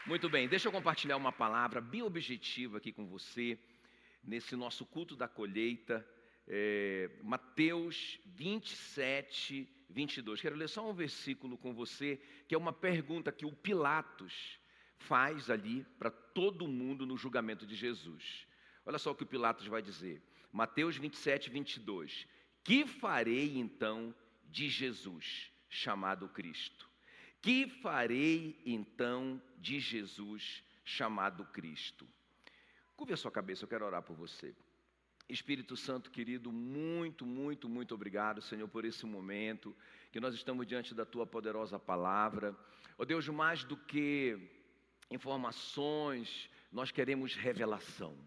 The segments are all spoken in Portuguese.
Muito bem, deixa eu compartilhar uma palavra bem objetiva aqui com você, nesse nosso culto da colheita, Mateus 27, 22. Quero ler só um versículo com você, que é uma pergunta que o Pilatos faz ali para todo mundo no julgamento de Jesus. Olha só o que o Pilatos vai dizer, Mateus 27, 22. Que farei então de Jesus, chamado Cristo? Que farei então de Jesus, chamado Cristo? Curve a sua cabeça, eu quero orar por você. Espírito Santo querido, muito obrigado, Senhor, por esse momento que nós estamos diante da Tua poderosa palavra. Ó Deus, mais do que informações, nós queremos revelação.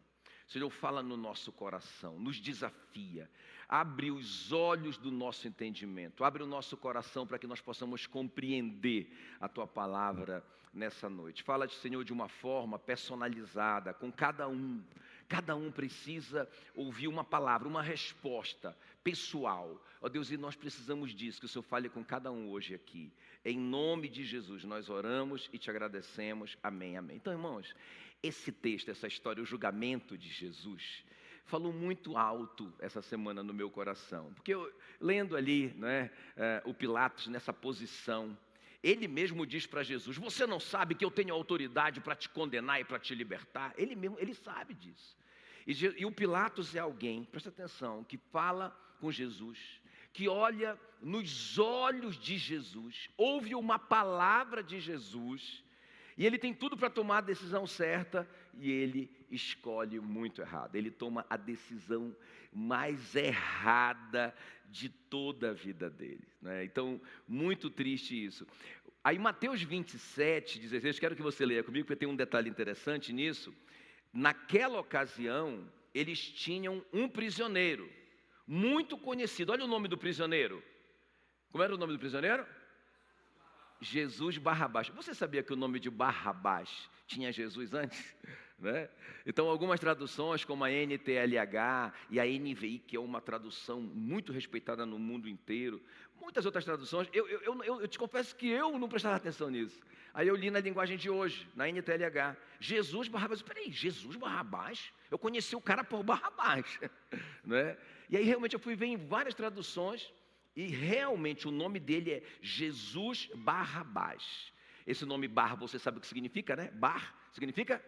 Senhor, fala no nosso coração, nos desafia, abre os olhos do nosso entendimento, abre o nosso coração para que nós possamos compreender a Tua palavra nessa noite. Fala, Senhor, de uma forma personalizada, com cada um. Cada um precisa ouvir uma palavra, uma resposta pessoal. Ó Deus, e nós precisamos disso, que o Senhor fale com cada um hoje aqui. Em nome de Jesus, nós oramos e te agradecemos. Amém, amém. Então, irmãos, esse texto, essa história, o julgamento de Jesus, falou muito alto essa semana no meu coração. Porque eu, lendo ali, o Pilatos nessa posição, ele mesmo diz para Jesus, você não sabe que eu tenho autoridade para te condenar e para te libertar? Ele sabe disso. E o Pilatos é alguém, presta atenção, que fala com Jesus, que olha nos olhos de Jesus, ouve uma palavra de Jesus, e ele tem tudo para tomar a decisão certa, e ele escolhe muito errado. Ele toma a decisão mais errada de toda a vida dele, né? Então, muito triste isso. Aí Mateus 27, 16, quero que você leia comigo, porque tem um detalhe interessante nisso. Naquela ocasião, eles tinham um prisioneiro, muito conhecido. Olha o nome do prisioneiro. Como era o nome do prisioneiro? Jesus Barrabás. Você sabia que o nome de Barrabás tinha Jesus antes? Né? Então, algumas traduções, como a NTLH e a NVI, que é uma tradução muito respeitada no mundo inteiro, muitas outras traduções, eu te confesso que eu não prestava atenção nisso. Aí eu li na linguagem de hoje, na NTLH, Jesus Barrabás. Peraí, Jesus Barrabás? Eu conheci o cara por Barrabás. Né? E aí realmente eu fui ver em várias traduções, e realmente o nome dele é Jesus Barrabás. Esse nome Bar, você sabe o que significa, né? Bar significa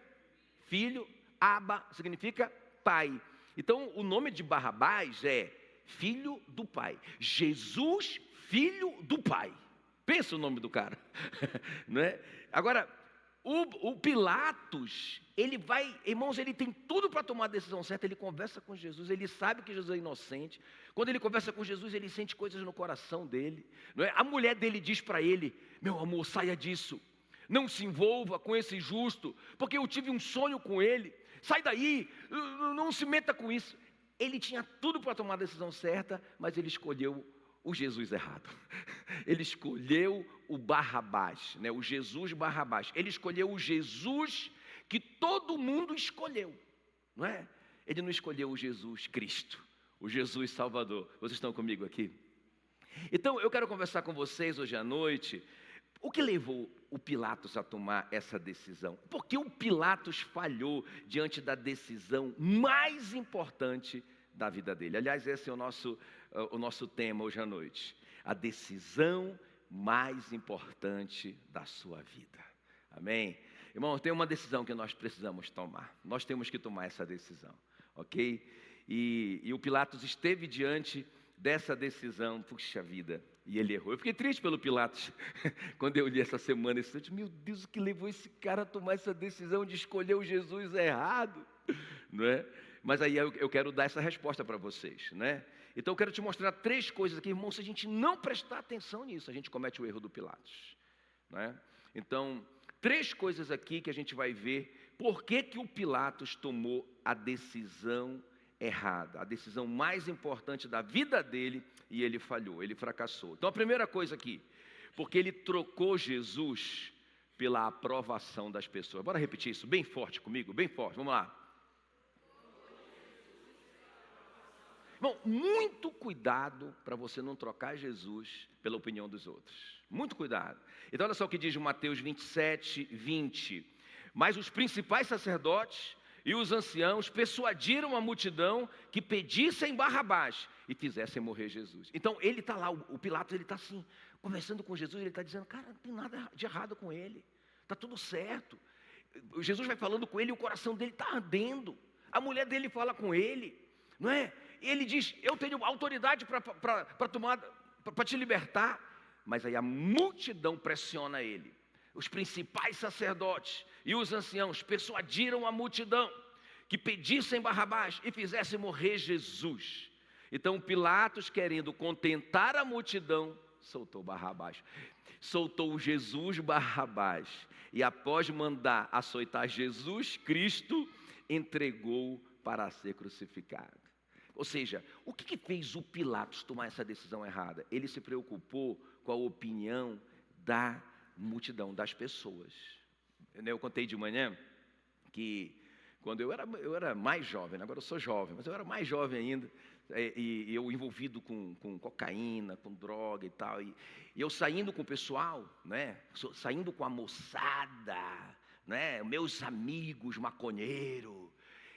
filho, Aba significa pai. Então o nome de Barrabás é filho do pai. Jesus, filho do pai. Pensa o nome do cara. Né? Agora, o Pilatos, ele vai, irmãos, ele tem tudo para tomar a decisão certa. Ele conversa com Jesus, ele sabe que Jesus é inocente. Quando ele conversa com Jesus, ele sente coisas no coração dele, não é? A mulher dele diz para ele, meu amor, saia disso, não se envolva com esse justo, porque eu tive um sonho com ele, sai daí, não se meta com isso. Ele tinha tudo para tomar a decisão certa, mas ele escolheu o Jesus errado. Ele escolheu o Barrabás, né? O Jesus Barrabás. Ele escolheu o Jesus que todo mundo escolheu, não é? Ele não escolheu o Jesus Cristo, o Jesus Salvador. Vocês estão comigo aqui? Então, eu quero conversar com vocês hoje à noite. O que levou o Pilatos a tomar essa decisão? Por que o Pilatos falhou diante da decisão mais importante da vida dele? Aliás, esse é o nosso tema hoje à noite. A decisão mais importante da sua vida. Amém? Irmão, tem uma decisão que nós precisamos tomar. Nós temos que tomar essa decisão, ok? E o Pilatos esteve diante dessa decisão, puxa vida, e ele errou. Eu fiquei triste pelo Pilatos, quando eu li essa semana, meu Deus, o que levou esse cara a tomar essa decisão de escolher o Jesus errado, não é? Mas aí eu quero dar essa resposta para vocês, né? Então eu quero te mostrar 3 coisas aqui, irmão, se a gente não prestar atenção nisso, a gente comete o erro do Pilatos, não é? Então, 3 coisas aqui que a gente vai ver, por que o Pilatos tomou a decisão errada, a decisão mais importante da vida dele, e ele falhou, ele fracassou. Então a primeira coisa aqui, porque ele trocou Jesus pela aprovação das pessoas. Bora repetir isso bem forte comigo, bem forte, vamos lá. Bom, muito cuidado para você não trocar Jesus pela opinião dos outros. Muito cuidado. Então olha só o que diz Mateus 27, 20. Mas os principais sacerdotes e os anciãos persuadiram a multidão que pedissem Barrabás e fizessem morrer Jesus. Então ele está lá, o Pilatos, ele está assim, conversando com Jesus, ele está dizendo, cara, não tem nada de errado com ele, está tudo certo. Jesus vai falando com ele e o coração dele está ardendo. A mulher dele fala com ele, não é? E ele diz, eu tenho autoridade para te libertar. Mas aí a multidão pressiona ele. Os principais sacerdotes e os anciãos persuadiram a multidão que pedissem Barrabás e fizessem morrer Jesus. Então Pilatos, querendo contentar a multidão, soltou Barrabás. Soltou Jesus Barrabás. E após mandar açoitar Jesus Cristo, entregou para ser crucificado. Ou seja, o que fez o Pilatos tomar essa decisão errada? Ele se preocupou com a opinião da multidão, das pessoas. Eu contei de manhã que quando eu era mais jovem, agora eu sou jovem, mas eu era mais jovem ainda, e eu envolvido com cocaína, com droga e tal, e eu saindo com o pessoal, né, saindo com a moçada, né, meus amigos maconheiros,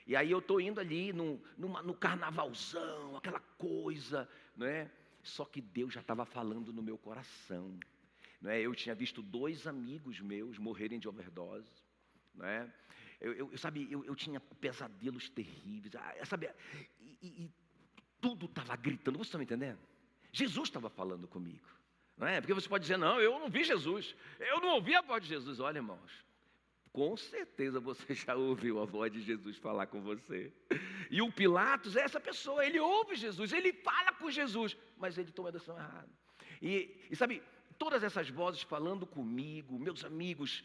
e aí eu estou indo ali no carnavalzão, aquela coisa, né, só que Deus já estava falando no meu coração, né, eu tinha visto 2 amigos meus morrerem de overdose, né, eu tinha pesadelos terríveis, sabe, e tudo estava gritando, você está me entendendo? Jesus estava falando comigo, não é? Porque você pode dizer, não, eu não vi Jesus, eu não ouvi a voz de Jesus. Olha, irmãos, com certeza você já ouviu a voz de Jesus falar com você. E o Pilatos é essa pessoa, ele ouve Jesus, ele fala com Jesus, mas ele toma a decisão errada. E sabe, todas essas vozes falando comigo, meus amigos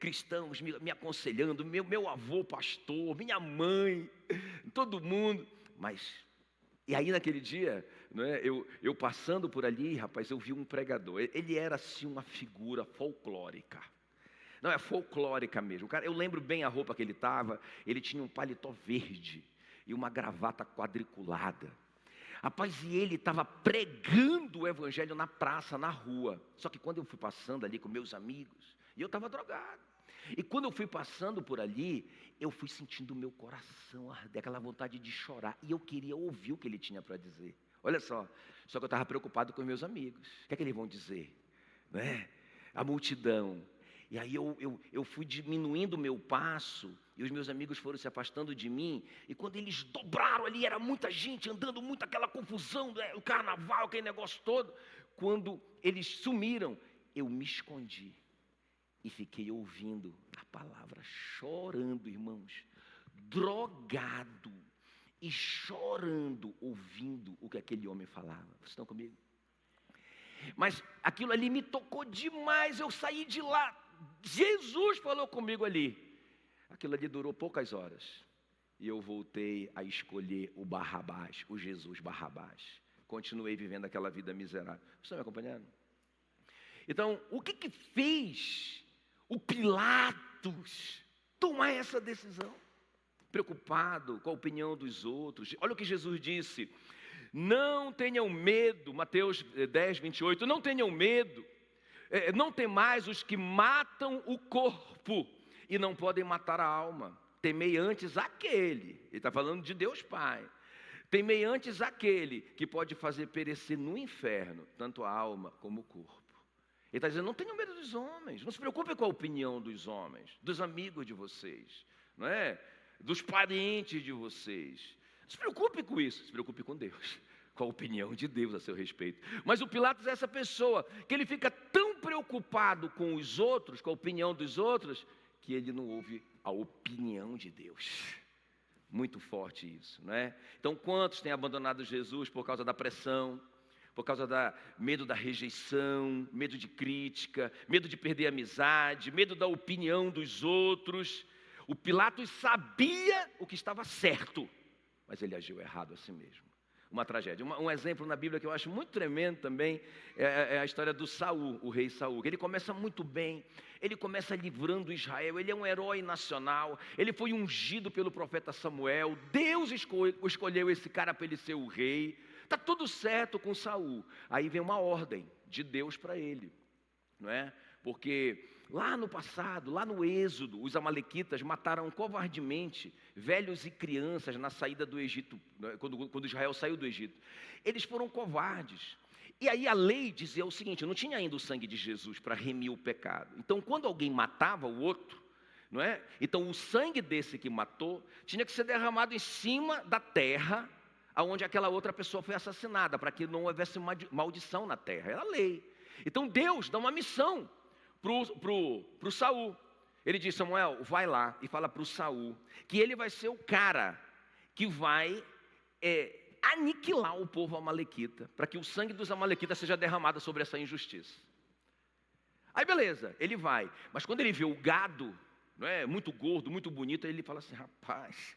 cristãos me aconselhando, meu avô pastor, minha mãe, todo mundo, e aí naquele dia, né, eu passando por ali, rapaz, eu vi um pregador, ele era assim uma figura folclórica, não é folclórica mesmo, cara, eu lembro bem a roupa que ele estava, ele tinha um paletó verde e uma gravata quadriculada, rapaz, e ele estava pregando o evangelho na praça, na rua, só que quando eu fui passando ali com meus amigos, e eu estava drogado, e quando eu fui passando por ali, eu fui sentindo o meu coração arder, aquela vontade de chorar. E eu queria ouvir o que ele tinha para dizer. Olha só que eu estava preocupado com os meus amigos. O que é que eles vão dizer? Né? A multidão. E aí eu fui diminuindo o meu passo, e os meus amigos foram se afastando de mim. E quando eles dobraram ali, era muita gente andando, muito aquela confusão, né? O carnaval, aquele negócio todo. Quando eles sumiram, eu me escondi. E fiquei ouvindo a palavra, chorando, irmãos, drogado e chorando, ouvindo o que aquele homem falava. Vocês estão comigo? Mas aquilo ali me tocou demais, eu saí de lá, Jesus falou comigo ali. Aquilo ali durou poucas horas. E eu voltei a escolher o Barrabás, o Jesus Barrabás. Continuei vivendo aquela vida miserável. Vocês estão me acompanhando? Então, o que fez o Pilatos tomar essa decisão? Preocupado com a opinião dos outros. Olha o que Jesus disse. Não tenham medo, Mateus 10, 28. Não tenham medo. Não temais os que matam o corpo e não podem matar a alma. Temei antes aquele. Ele está falando de Deus Pai. Temei antes aquele que pode fazer perecer no inferno tanto a alma como o corpo. Ele está dizendo, não tenham medo dos homens, não se preocupe com a opinião dos homens, dos amigos de vocês, não é? Dos parentes de vocês. Não se preocupe com isso, se preocupe com Deus, com a opinião de Deus a seu respeito. Mas o Pilatos é essa pessoa que ele fica tão preocupado com os outros, com a opinião dos outros, que ele não ouve a opinião de Deus. Muito forte isso, não é? Então, quantos têm abandonado Jesus por causa da pressão, por causa da medo da rejeição, medo de crítica, medo de perder a amizade, medo da opinião dos outros? O Pilatos sabia o que estava certo, mas ele agiu errado a si mesmo. Uma tragédia. Um exemplo na Bíblia que eu acho muito tremendo também é a história do Saul, o rei Saul. Ele começa muito bem, ele começa livrando Israel, ele é um herói nacional, ele foi ungido pelo profeta Samuel, Deus escolheu esse cara para ele ser o rei. Está tudo certo com Saul. Aí vem uma ordem de Deus para ele, não é? Porque lá no passado, lá no Êxodo, os amalequitas mataram covardemente velhos e crianças na saída do Egito, quando Israel saiu do Egito. Eles foram covardes. E aí a lei dizia o seguinte, não tinha ainda o sangue de Jesus para remir o pecado. Então quando alguém matava o outro, não é? Então o sangue desse que matou tinha que ser derramado em cima da terra aonde aquela outra pessoa foi assassinada, para que não houvesse maldição na terra. Era a lei. Então Deus dá uma missão pro Saul. Ele diz, Samuel, vai lá e fala para o Saul que ele vai ser o cara que vai aniquilar o povo amalequita, para que o sangue dos amalequitas seja derramado sobre essa injustiça. Aí beleza, ele vai, mas quando ele vê o gado, não é, muito gordo, muito bonito, aí ele fala assim, rapaz,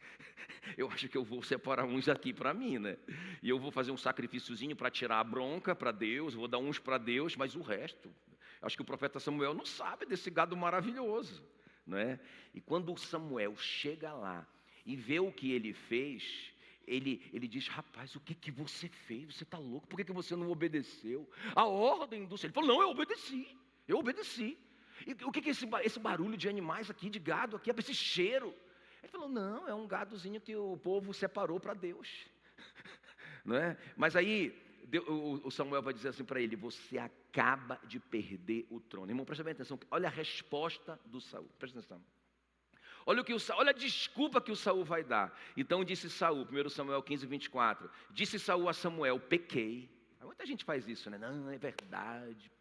eu acho que eu vou separar uns aqui para mim, né? E eu vou fazer um sacrifíciozinho para tirar a bronca para Deus, vou dar uns para Deus, mas o resto, acho que o profeta Samuel não sabe desse gado maravilhoso, não é? E quando Samuel chega lá e vê o que ele fez, ele diz, rapaz, o que você fez? Você está louco? Por que você não obedeceu a ordem do Senhor? Ele falou, não, eu obedeci. E o que é esse barulho de animais aqui, de gado aqui, esse cheiro? Ele falou, não, é um gadozinho que o povo separou para Deus. Não é? Mas aí o Samuel vai dizer assim para ele, você acaba de perder o trono. Irmão, presta bem atenção, olha a resposta do Saul, presta atenção. Olha a desculpa que o Saul vai dar. Então disse Saul, 1 Samuel 15, 24. Disse Saul a Samuel, pequei. Muita gente faz isso, né? Não, é verdade.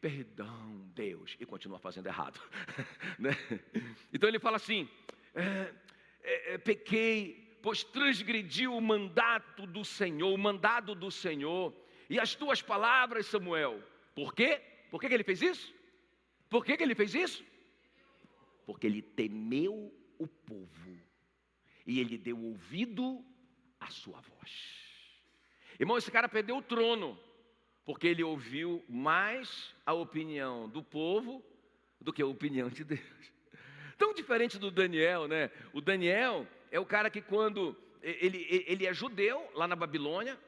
Perdão, Deus. E continua fazendo errado. Né? Então ele fala assim, pequei, pois transgredi o mandado do Senhor, e as tuas palavras, Samuel. Por quê? Por que ele fez isso? Por que ele fez isso? Porque ele temeu o povo e ele deu ouvido à sua voz. Irmão, esse cara perdeu o trono porque ele ouviu mais a opinião do povo do que a opinião de Deus. Tão diferente do Daniel, né? O Daniel é o cara que quando ele é judeu lá na Babilônia,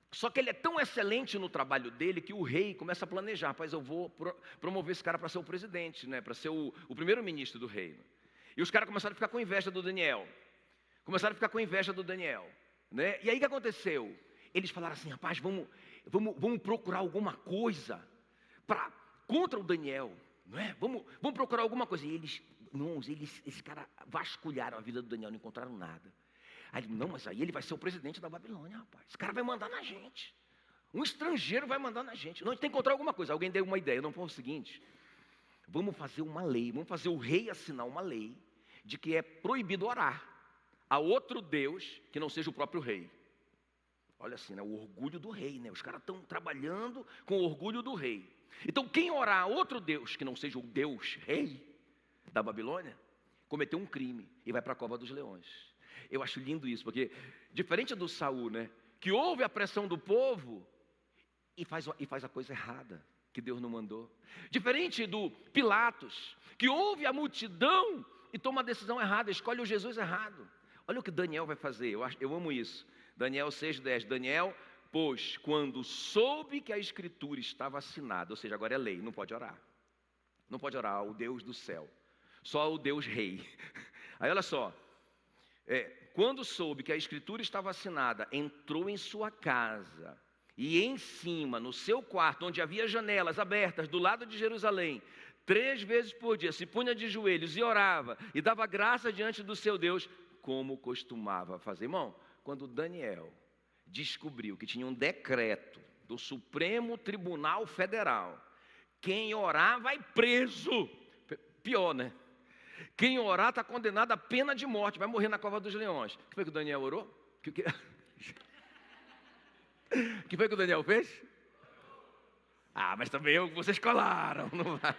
só que ele é tão excelente no trabalho dele que o rei começa a planejar, rapaz, eu vou promover esse cara para ser o presidente, né? Para ser o primeiro-ministro do reino. E os caras começaram a ficar com inveja do Daniel. Né? E aí o que aconteceu? Eles falaram assim, rapaz, vamos procurar alguma coisa contra o Daniel, não é? Vamos procurar alguma coisa. E esses caras vasculharam a vida do Daniel, não encontraram nada. Aí ele, não, mas aí ele vai ser o presidente da Babilônia, rapaz. Esse cara vai mandar na gente. Um estrangeiro vai mandar na gente. Não, a gente tem que encontrar alguma coisa. Alguém deu uma ideia. Não, foi o seguinte, vamos fazer uma lei, vamos fazer o rei assinar uma lei de que é proibido orar a outro Deus que não seja o próprio rei. Olha assim, né? O orgulho do rei, né? Os caras estão trabalhando com o orgulho do rei. Então quem orar a outro Deus que não seja o Deus rei da Babilônia, cometeu um crime e vai para a cova dos leões. Eu acho lindo isso, porque diferente do Saul, né? Que ouve a pressão do povo e faz a coisa errada que Deus não mandou. Diferente do Pilatos, que ouve a multidão e toma a decisão errada, escolhe o Jesus errado. Olha o que Daniel vai fazer, eu amo isso. Daniel 6:10, Daniel, pois quando soube que a escritura estava assinada, ou seja, agora é lei, não pode orar. Não pode orar ao Deus do céu, só o Deus rei. Aí olha só, quando soube que a escritura estava assinada, entrou em sua casa e em cima, no seu quarto, onde havia janelas abertas do lado de Jerusalém, 3 vezes por dia, se punha de joelhos e orava e dava graça diante do seu Deus, como costumava fazer. Irmão, quando Daniel descobriu que tinha um decreto do Supremo Tribunal Federal, quem orar vai preso. Pior, né? Quem orar está condenado à pena de morte, vai morrer na cova dos leões. O que foi que o Daniel orou? O que foi que o Daniel fez? Ah, mas também vocês colaram. Não vai.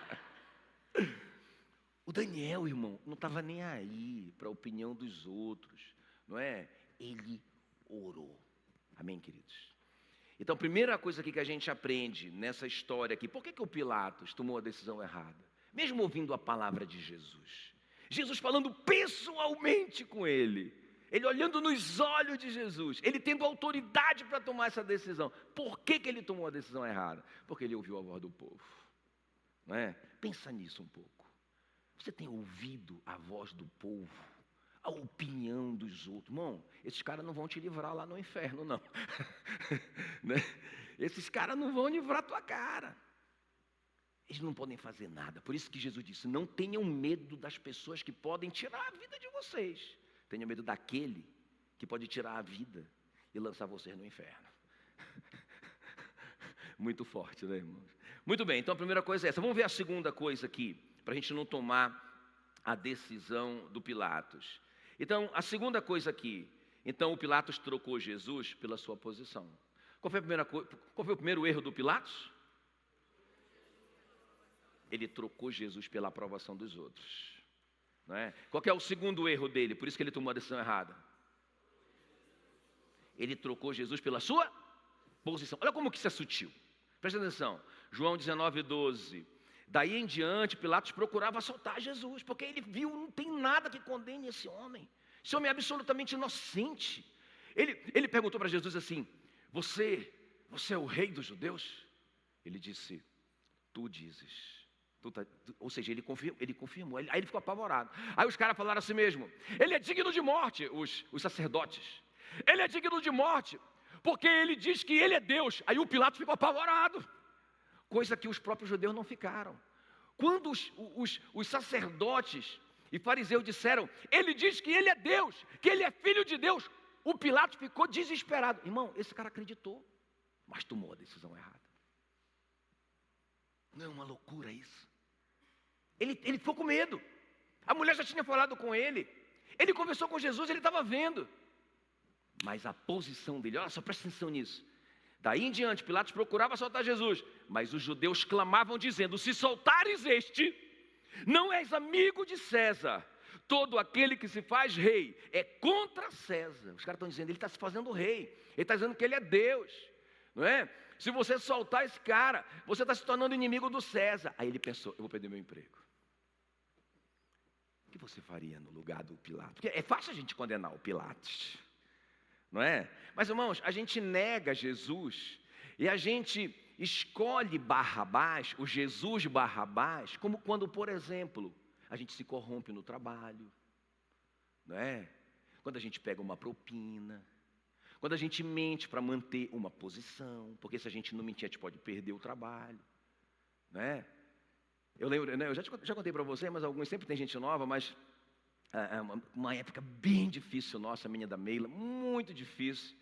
O Daniel, irmão, não estava nem aí para a opinião dos outros, não é? Ele orou. Amém, queridos? Então, a primeira coisa aqui que a gente aprende nessa história aqui, por que o Pilatos tomou a decisão errada? Mesmo ouvindo a palavra de Jesus, Jesus falando pessoalmente com ele olhando nos olhos de Jesus, ele tendo autoridade para tomar essa decisão. Por que ele tomou a decisão errada? Porque ele ouviu a voz do povo. não é? Pensa nisso um pouco. Você tem ouvido a voz do povo, a opinião dos outros? Irmão, esses caras não vão te livrar lá no inferno, não. Né? Esses caras não vão livrar a tua cara. Eles não podem fazer nada. Por isso que Jesus disse, não tenham medo das pessoas que podem tirar a vida de vocês. Tenham medo daquele que pode tirar a vida e lançar vocês no inferno. Muito forte, né, irmãos? Muito bem, então a primeira coisa é essa. Vamos ver a segunda coisa aqui, para a gente não tomar a decisão do Pilatos. Então, a segunda coisa aqui. Então, o Pilatos trocou Jesus pela sua posição. Qual foi o primeiro erro do Pilatos? Ele trocou Jesus pela aprovação dos outros. Não é? Qual que é o segundo erro dele? Por isso que ele tomou a decisão errada. Ele trocou Jesus pela sua posição. Olha como que isso é sutil. Presta atenção. João 19:12. Daí em diante, Pilatos procurava soltar Jesus, porque ele viu, não tem nada que condene esse homem. Esse homem é absolutamente inocente. Ele perguntou para Jesus assim, você é o rei dos judeus? Ele disse, tu dizes. Ou seja, ele confirmou. Aí ele ficou apavorado. Aí os caras falaram assim mesmo, ele é digno de morte, os sacerdotes. Ele é digno de morte, porque ele diz que ele é Deus. Aí o Pilatos ficou apavorado. Coisa que os próprios judeus não ficaram. Quando os sacerdotes e fariseus disseram, ele diz que ele é Deus, que ele é filho de Deus, o Pilatos ficou desesperado. Irmão, esse cara acreditou, mas tomou a decisão errada. Não é uma loucura isso? Ele ficou com medo. A mulher já tinha falado com ele. Ele conversou com Jesus, ele estava vendo. Mas a posição dele, olha só, presta atenção nisso. Daí em diante, Pilatos procurava soltar Jesus, mas os judeus clamavam dizendo, se soltares este, não és amigo de César. Todo aquele que se faz rei é contra César. Os caras estão dizendo, ele está se fazendo rei. Ele está dizendo que ele é Deus, não é? Se você soltar esse cara, você está se tornando inimigo do César. Aí ele pensou, eu vou perder meu emprego. O que você faria no lugar do Pilatos? Porque é fácil a gente condenar o Pilatos, não é? Mas, irmãos, a gente nega Jesus e a gente escolhe Barrabás, o Jesus Barrabás, como quando, por exemplo, a gente se corrompe no trabalho, não é? Quando a gente pega uma propina, quando a gente mente para manter uma posição, porque se a gente não mentir, a gente pode perder o trabalho, não é? Eu lembro, né, eu já contei para você, mas alguns sempre tem gente nova, mas uma época bem difícil nossa, a minha da Meila, muito difícil.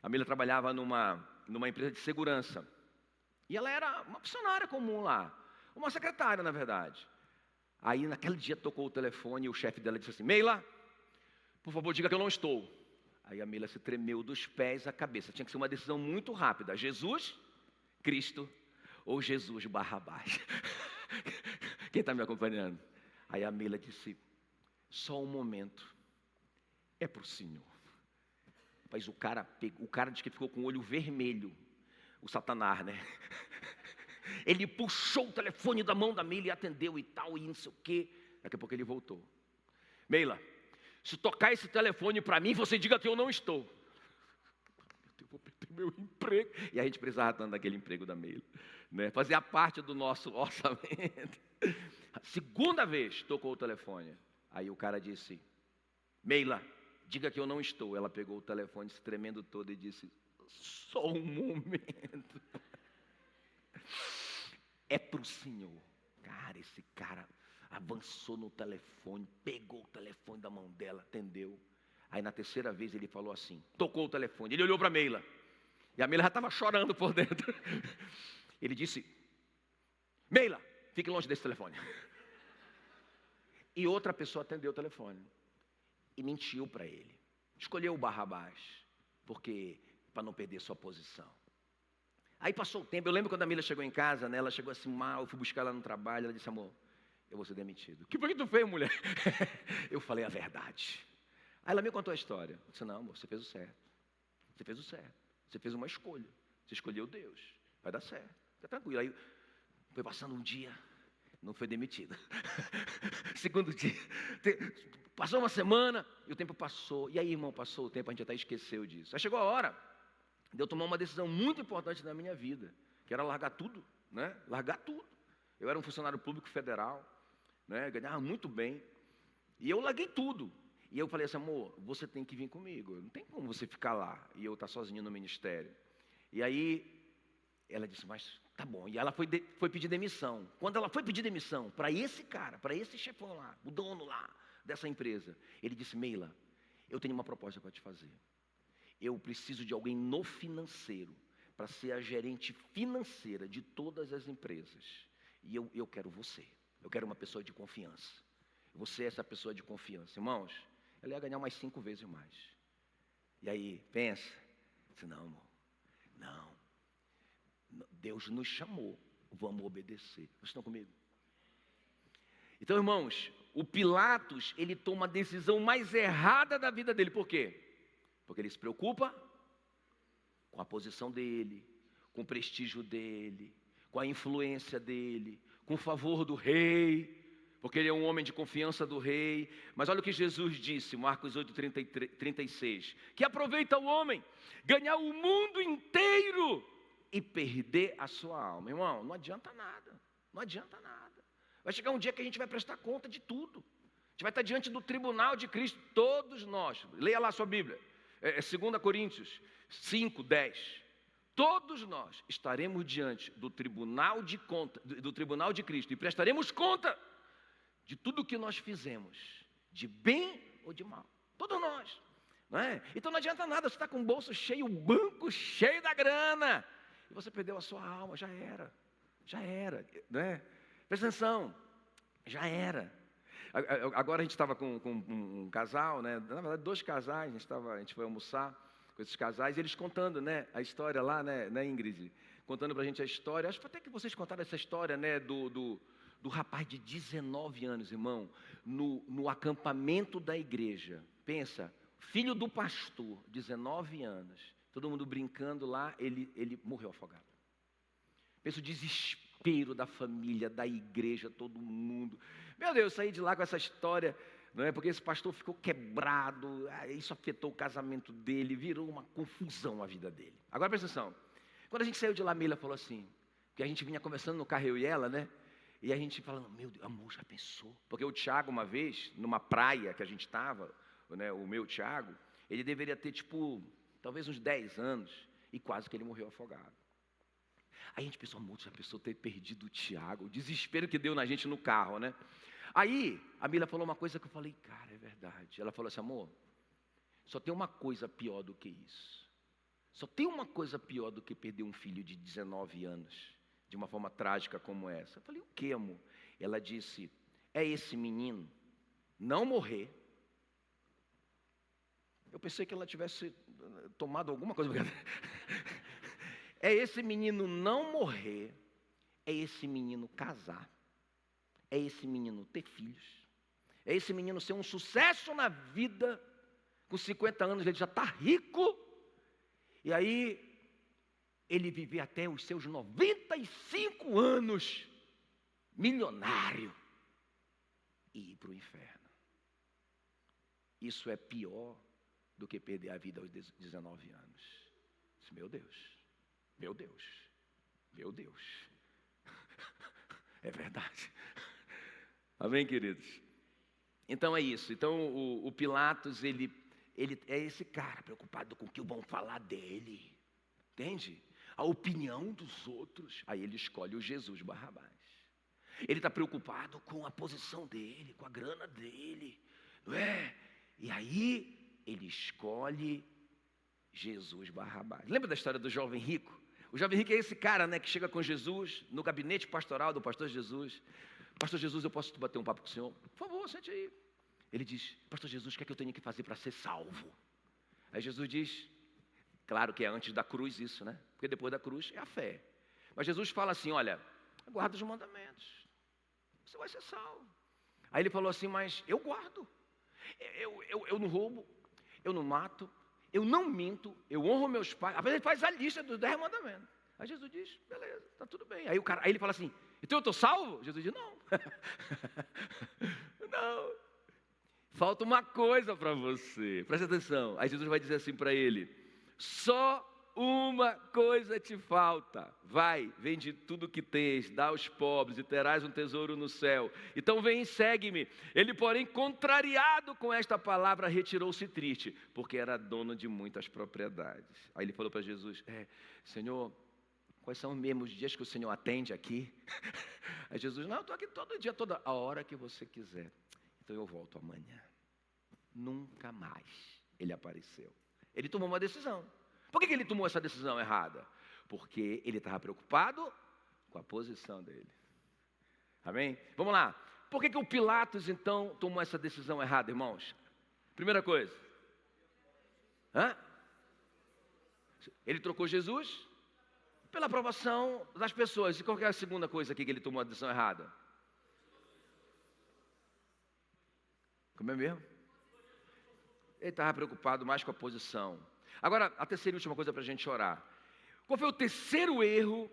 A Meila trabalhava numa empresa de segurança. E ela era uma funcionária comum lá, uma secretária, na verdade. Aí, naquele dia, tocou o telefone e o chefe dela disse assim, Meila, por favor, diga que eu não estou. Aí a Meila se tremeu dos pés à cabeça. Tinha que ser uma decisão muito rápida. Jesus, Cristo ou Jesus Barrabás? Quem está me acompanhando? Aí a Meila disse, só um momento, é para o Senhor. Mas o cara disse que ficou com o olho vermelho, o Satanás, né? Ele puxou o telefone da mão da Meila e atendeu e tal, e não sei o quê. Daqui a pouco ele voltou. Meila, se tocar esse telefone para mim, você diga que eu não estou. Eu vou perder meu emprego. E a gente precisava tanto daquele emprego da Meila, né? Fazia parte do nosso orçamento. A segunda vez tocou o telefone. Aí o cara disse, Meila, diga que eu não estou. Ela pegou o telefone, se tremendo todo e disse, só um momento. É para o Senhor. Cara, esse cara avançou no telefone, pegou o telefone da mão dela, atendeu. Aí na terceira vez ele falou assim, tocou o telefone, ele olhou para a Meila. E a Meila já estava chorando por dentro. Ele disse, Meila, fique longe desse telefone. E outra pessoa atendeu o telefone e mentiu para ele. Escolheu o Barrabás, porque para não perder sua posição. Aí passou o tempo, eu lembro quando a Meila chegou em casa, né, ela chegou assim mal, eu fui buscar ela no trabalho, ela disse, amor, eu vou ser demitido. O que foi que tu fez, mulher? Eu falei a verdade. Aí ela me contou a história. Eu disse, não, amor, você fez o certo. Você fez o certo. Você fez uma escolha. Você escolheu Deus. Vai dar certo. Fica tranquilo. Aí foi passando um dia, não foi demitida. Segundo dia, passou uma semana e o tempo passou. E aí, irmão, passou o tempo, a gente até esqueceu disso. Aí chegou a hora de eu tomar uma decisão muito importante na minha vida, que era largar tudo, né? Largar tudo. Eu era um funcionário público federal, né? Ganhava muito bem. E eu larguei tudo. E eu falei assim, amor, você tem que vir comigo. Não tem como você ficar lá e eu estar sozinho no ministério. E aí, ela disse, mas tá bom. E ela foi pedir demissão. Quando ela foi pedir demissão para esse cara, para esse chefão lá, o dono lá dessa empresa, ele disse, Meila, eu tenho uma proposta para te fazer. Eu preciso de alguém no financeiro para ser a gerente financeira de todas as empresas. E eu quero você. Eu quero uma pessoa de confiança. Você é essa pessoa de confiança. Irmãos, ela ia ganhar umas 5 vezes mais. E aí, pensa. Disse, não, amor. Não. Deus nos chamou. Vamos obedecer. Vocês estão comigo? Então, irmãos, o Pilatos, ele toma a decisão mais errada da vida dele. Por quê? Porque ele se preocupa com a posição dele, com o prestígio dele, com a influência dele, com o favor do rei, porque ele é um homem de confiança do rei. Mas olha o que Jesus disse, Marcos 8:36, que aproveita o homem ganhar o mundo inteiro e perder a sua alma. Irmão, não adianta nada, não adianta nada. Vai chegar um dia que a gente vai prestar conta de tudo. A gente vai estar diante do tribunal de Cristo, todos nós. Leia lá a sua Bíblia, 2 Coríntios 5:10. Todos nós estaremos diante do tribunal de Cristo e prestaremos conta de tudo o que nós fizemos, de bem ou de mal. Todos nós, não é? Então não adianta nada, você está com o bolso cheio, o banco cheio da grana, e você perdeu a sua alma, já era, não é? Presta atenção, já era. Agora a gente estava com um casal, né? Na verdade 2 casais, a gente foi almoçar com esses casais, e eles contando, né, a história lá, né, Ingrid? Contando para a gente a história, acho que até que vocês contaram essa história, né, do rapaz de 19 anos, irmão, no acampamento da igreja. Pensa, filho do pastor, 19 anos, todo mundo brincando lá, ele morreu afogado. Pensa o desespero da família, da igreja, todo mundo. Meu Deus, eu saí de lá com essa história, não é? Porque esse pastor ficou quebrado, isso afetou o casamento dele, virou uma confusão a vida dele. Agora presta atenção, quando a gente saiu de lá, Meila falou assim, que a gente vinha conversando no carro, eu e ela, né? E a gente falando, meu Deus, amor, já pensou? Porque o Tiago, uma vez, numa praia que a gente estava, né, o meu Tiago, ele deveria ter, talvez uns 10 anos, e quase que ele morreu afogado. Aí a gente pensou, amor, já pensou ter perdido o Tiago? O desespero que deu na gente no carro, né? Aí, a Mila falou uma coisa que eu falei, cara, é verdade. Ela falou assim, amor, só tem uma coisa pior do que isso. Só tem uma coisa pior do que perder um filho de 19 anos, de uma forma trágica como essa. Eu falei, o que, amor? Ela disse, é esse menino não morrer. Eu pensei que ela tivesse tomado alguma coisa. É esse menino não morrer, é esse menino casar, é esse menino ter filhos, é esse menino ser um sucesso na vida, com 50 anos ele já está rico, e aí ele viver até os seus 95 anos, milionário, e ir para o inferno. Isso é pior do que perder a vida aos 19 anos. Meu Deus. Meu Deus, meu Deus, é verdade. Amém, queridos? Então é isso. Então o Pilatos, ele é esse cara preocupado com o que vão falar dele, entende? A opinião dos outros. Aí ele escolhe o Jesus Barrabás. Ele está preocupado com a posição dele, com a grana dele, não é? E aí ele escolhe Jesus Barrabás. Lembra da história do jovem rico? O jovem rico é esse cara, né, que chega com Jesus no gabinete pastoral do pastor Jesus. Pastor Jesus, eu posso bater um papo com o senhor? Por favor, sente aí. Ele diz, pastor Jesus, o que é que eu tenho que fazer para ser salvo? Aí Jesus diz, claro que é antes da cruz isso, né? Porque depois da cruz é a fé. Mas Jesus fala assim, olha, guarda os mandamentos, você vai ser salvo. Aí ele falou assim, mas eu guardo. Eu não roubo, eu não mato, eu não minto, eu honro meus pais. Ele faz a lista dos 10 mandamentos. Aí Jesus diz, beleza, está tudo bem. Aí ele fala assim, então eu estou salvo? Jesus diz, não. Não. Falta uma coisa para você. Presta atenção. Aí Jesus vai dizer assim para ele, só uma coisa te falta. Vai, vende tudo que tens, dá aos pobres e terás um tesouro no céu. Então vem e segue-me. Ele, porém, contrariado com esta palavra, retirou-se triste, porque era dono de muitas propriedades. Aí ele falou para Jesus, Senhor, quais são mesmo os dias que o Senhor atende aqui? Aí Jesus, não, eu estou aqui todo dia, toda a hora que você quiser. Então eu volto amanhã. Nunca mais ele apareceu. Ele tomou uma decisão. Por que ele tomou essa decisão errada? Porque ele estava preocupado com a posição dele. Amém? Vamos lá. Por que o Pilatos, então, tomou essa decisão errada, irmãos? Primeira coisa. Ele trocou Jesus pela aprovação das pessoas. E qual que é a segunda coisa aqui que ele tomou a decisão errada? Como é mesmo? Ele estava preocupado mais com a posição. Agora, a terceira e última coisa para a gente orar. Qual foi o terceiro erro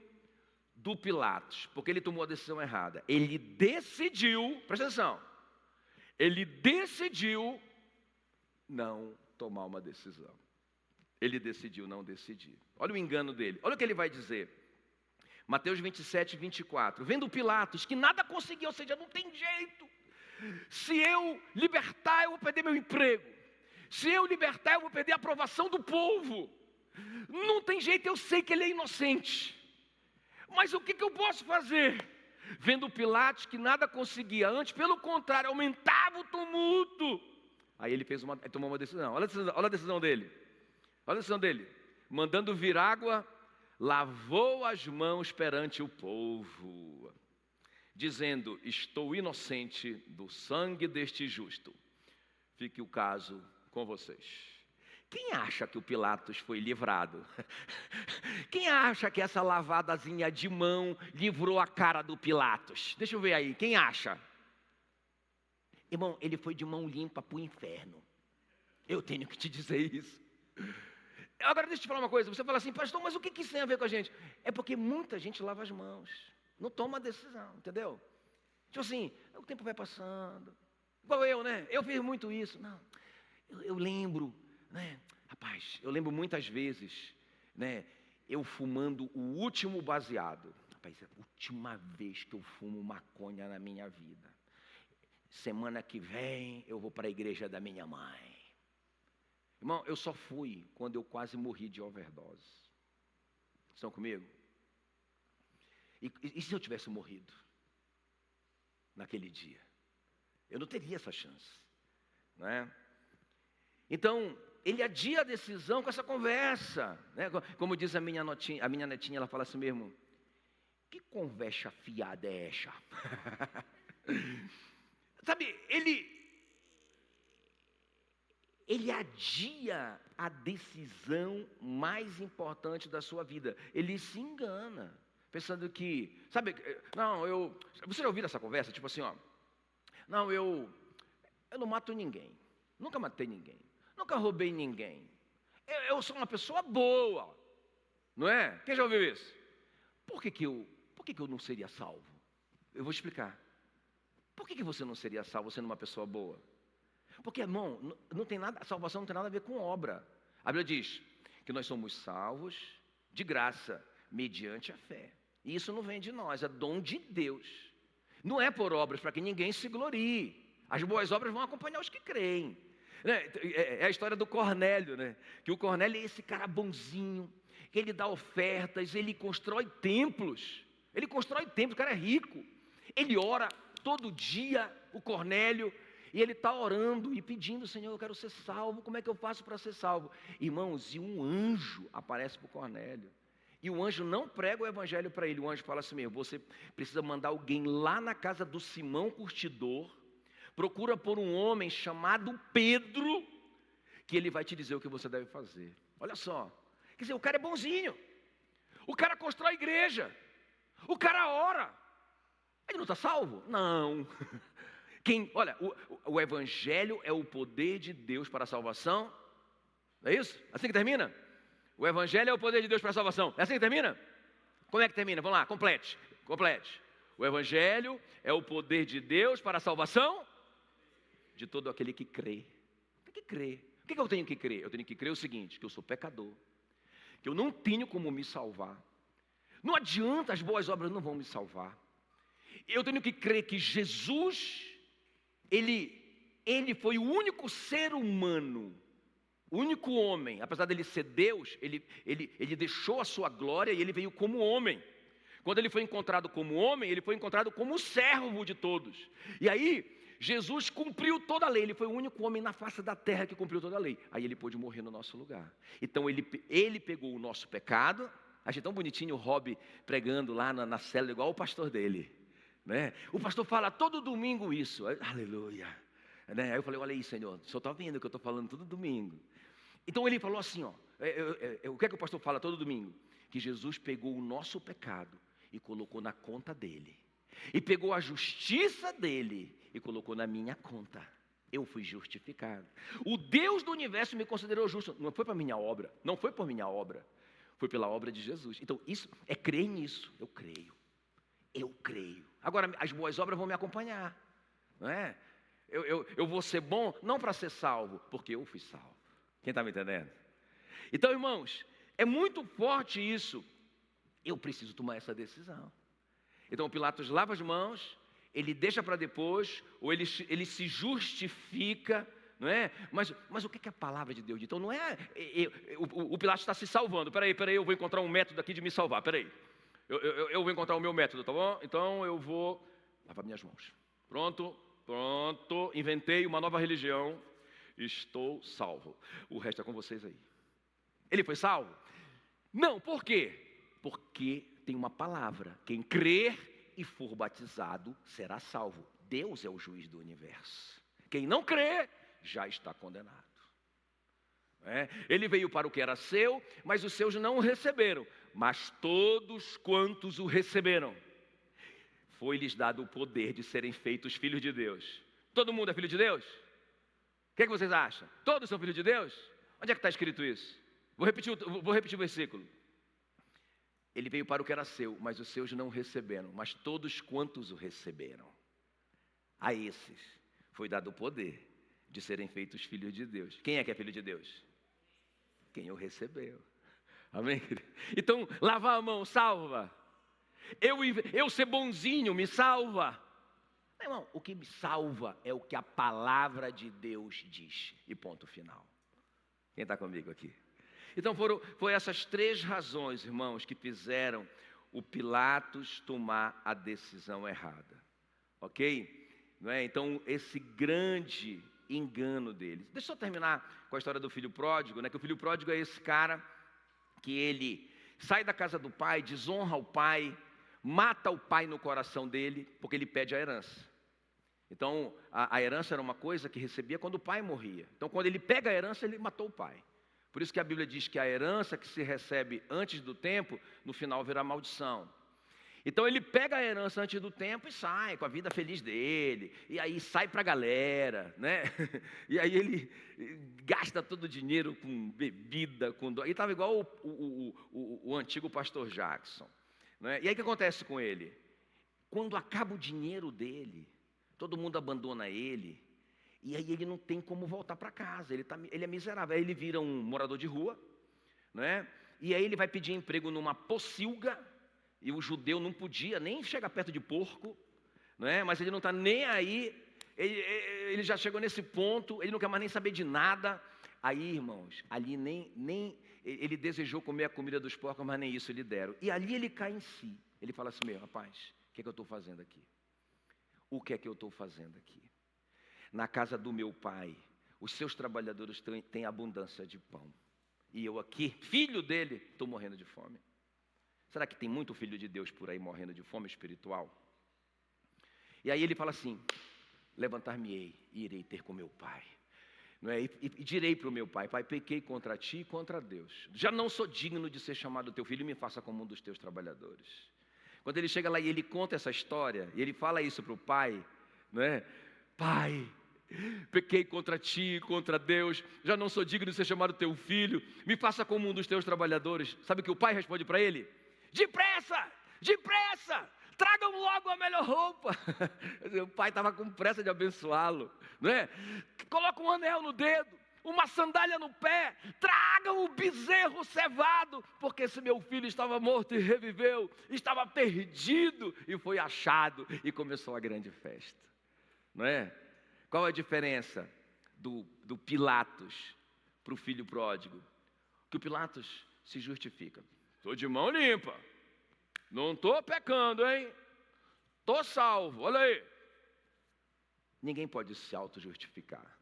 do Pilatos? Porque ele tomou a decisão errada. Ele decidiu, presta atenção, ele decidiu não tomar uma decisão. Ele decidiu não decidir. Olha o engano dele. Olha o que ele vai dizer. Mateus 27, 24. Vendo Pilatos que nada conseguia, ou seja, não tem jeito. Se eu libertar, eu vou perder meu emprego. Se eu libertar, eu vou perder a aprovação do povo. Não tem jeito, eu sei que ele é inocente. Mas o que eu posso fazer? Vendo Pilatos que nada conseguia, antes, pelo contrário, aumentava o tumulto. Aí ele tomou uma decisão. Olha a decisão dele. Olha a decisão dele. Mandando vir água, lavou as mãos perante o povo, dizendo, estou inocente do sangue deste justo. Fique o caso com vocês. Quem acha que o Pilatos foi livrado? Quem acha que essa lavadazinha de mão livrou a cara do Pilatos? Deixa eu ver aí, quem acha? Irmão, ele foi de mão limpa para o inferno. Eu tenho que te dizer isso. Agora deixa eu te falar uma coisa, você fala assim, pastor, mas o que isso tem a ver com a gente? É porque muita gente lava as mãos, não toma decisão, entendeu? Tipo assim, o tempo vai passando, igual eu, né? Eu fiz muito isso, não. Eu lembro, né? Rapaz, eu lembro muitas vezes, né? Eu fumando o último baseado. Rapaz, é a última vez que eu fumo maconha na minha vida. Semana que vem eu vou para a igreja da minha mãe. Irmão, eu só fui quando eu quase morri de overdose. Estão comigo? E se eu tivesse morrido naquele dia? Eu não teria essa chance, não é? Então, ele adia a decisão com essa conversa, né? Como diz a minha netinha, ela fala assim mesmo, que conversa fiada é essa? Sabe, ele adia a decisão mais importante da sua vida. Ele se engana, pensando que, sabe, você já ouviu essa conversa? Tipo assim, ó, não, eu não mato ninguém, nunca matei ninguém, nunca roubei ninguém, eu sou uma pessoa boa, não é? Quem já ouviu isso? Por que eu não seria salvo? Eu vou explicar. Por que você não seria salvo sendo uma pessoa boa? Porque, irmão, não tem nada, a salvação não tem nada a ver com obra. A Bíblia diz que nós somos salvos de graça, mediante a fé. E isso não vem de nós, é dom de Deus. Não é por obras para que ninguém se glorie. As boas obras vão acompanhar os que creem. É a história do Cornélio, né? Que o Cornélio é esse cara bonzinho, que ele dá ofertas, ele constrói templos. O cara é rico. Ele ora todo dia, o Cornélio. E ele está orando e pedindo, Senhor, eu quero ser salvo, como é que eu faço para ser salvo? Irmãos, e um anjo aparece para o Cornélio. E o anjo não prega o evangelho para ele, o anjo fala assim mesmo, você precisa mandar alguém lá na casa do Simão Curtidor, procura por um homem chamado Pedro, que ele vai te dizer o que você deve fazer. Olha só, quer dizer, o cara é bonzinho, o cara constrói igreja, o cara ora, ele não está salvo? Não. Olha, o evangelho é o poder de Deus para a salvação. Não é isso? Assim que termina? O evangelho é o poder de Deus para a salvação. É assim que termina? Como é que termina? Vamos lá, complete. O evangelho é o poder de Deus para a salvação de todo aquele que crê. Tem que crer. O que eu tenho que crer? Eu tenho que crer o seguinte, que eu sou pecador, que eu não tenho como me salvar. Não adianta, as boas obras não vão me salvar. Eu tenho que crer que Jesus, Ele foi o único ser humano, o único homem, apesar dele ser Deus, ele deixou a sua glória e ele veio como homem. Quando ele foi encontrado como homem, ele foi encontrado como servo de todos. E aí, Jesus cumpriu toda a lei, ele foi o único homem na face da terra que cumpriu toda a lei. Aí ele pôde morrer no nosso lugar. Então ele pegou o nosso pecado. Achei tão bonitinho o Rob pregando lá na célula, igual o pastor dele, né? O pastor fala todo domingo isso, aleluia, né? Aí eu falei, olha aí, Senhor, o Senhor está vendo que eu estou falando todo domingo. Então ele falou assim, ó, o que é que o pastor fala todo domingo? Que Jesus pegou o nosso pecado e colocou na conta dele. E pegou a justiça dele e colocou na minha conta. Eu fui justificado. O Deus do universo me considerou justo. Não foi para minha obra, não foi por minha obra. Foi pela obra de Jesus. Então isso é crer nisso. Eu creio. Agora as boas obras vão me acompanhar, não é? Eu vou ser bom não para ser salvo, porque eu fui salvo. Quem está me entendendo? Então, irmãos, é muito forte isso. Eu preciso tomar essa decisão. Então Pilatos lava as mãos, ele deixa para depois, ou ele se justifica, não é? Mas o que é a palavra de Deus diz? Então não é, o Pilatos está se salvando, peraí, eu vou encontrar um método aqui de me salvar, peraí. Eu vou encontrar o meu método, tá bom? Então eu vou lavar minhas mãos. Pronto, inventei uma nova religião, estou salvo. O resto é com vocês aí. Ele foi salvo? Não, por quê? Porque tem uma palavra, quem crer e for batizado será salvo. Deus é o juiz do universo. Quem não crê, já está condenado. Ele veio para o que era seu, mas os seus não o receberam. Mas todos quantos o receberam, foi-lhes dado o poder de serem feitos filhos de Deus. Todo mundo é filho de Deus? O que vocês acham? Todos são filhos de Deus? Onde é que está escrito isso? Vou repetir o versículo. Ele veio para o que era seu, mas os seus não o receberam. Mas todos quantos o receberam, a esses foi dado o poder de serem feitos filhos de Deus. Quem é que é filho de Deus? Quem o recebeu. Amém? Então, lavar a mão salva. Eu ser bonzinho me salva. Irmão, o que me salva é o que a palavra de Deus diz. E ponto final. Quem está comigo aqui? Então foram essas três razões, irmãos, que fizeram o Pilatos tomar a decisão errada. Ok? Não é? Então, esse grande engano deles. Deixa eu terminar com a história do filho pródigo, né? Que o filho pródigo é esse cara que ele sai da casa do pai, desonra o pai, mata o pai no coração dele, porque ele pede a herança. Então, a herança era uma coisa que recebia quando o pai morria. Então, quando ele pega a herança, ele matou o pai. Por isso que a Bíblia diz que a herança que se recebe antes do tempo, no final virá maldição. Então ele pega a herança antes do tempo e sai com a vida feliz dele. E aí sai para a galera, né? E aí ele gasta todo o dinheiro com bebida, com e estava igual o antigo pastor Jackson, né? E aí o que acontece com ele? Quando acaba o dinheiro dele, todo mundo abandona ele. E aí ele não tem como voltar para casa, ele é miserável. Aí ele vira um morador de rua, né? E aí ele vai pedir emprego numa pocilga, e o judeu não podia nem chegar perto de porco, né? Mas ele não está nem aí, ele já chegou nesse ponto, ele não quer mais nem saber de nada. Aí, irmãos, ali nem ele desejou comer a comida dos porcos, mas nem isso lhe deram. E ali ele cai em si, ele fala assim, meu rapaz, o que é que eu estou fazendo aqui? O que é que eu estou fazendo aqui? Na casa do meu pai, os seus trabalhadores têm abundância de pão. E eu aqui, filho dele, estou morrendo de fome. Será que tem muito filho de Deus por aí morrendo de fome espiritual? E aí ele fala assim, levantar-me-ei e irei ter com meu pai. Não é? E direi para o meu pai, pai, pequei contra ti e contra Deus. Já não sou digno de ser chamado teu filho, me faça como um dos teus trabalhadores. Quando ele chega lá e ele conta essa história, e ele fala isso para o pai, não é? Pai, pequei contra ti, contra Deus, já não sou digno de ser chamado teu filho, me faça como um dos teus trabalhadores. Sabe o que o pai responde para ele? Depressa, tragam logo a melhor roupa. O pai estava com pressa de abençoá-lo, não é? Coloca um anel no dedo, uma sandália no pé, tragam o bezerro cevado, porque esse meu filho estava morto e reviveu, estava perdido e foi achado, e começou a grande festa, não é? Qual a diferença do Pilatos para o filho pródigo? Que o Pilatos se justifica: estou de mão limpa, não estou pecando, hein? Estou salvo, olha aí. Ninguém pode se auto-justificar.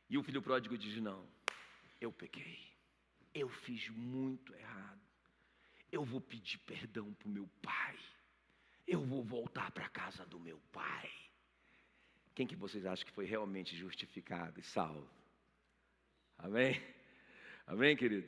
E o filho pródigo diz: não, eu pequei, eu fiz muito errado, eu vou pedir perdão para o meu pai, eu vou voltar para a casa do meu pai. Quem que vocês acham que foi realmente justificado e salvo? Amém? Amém, querido?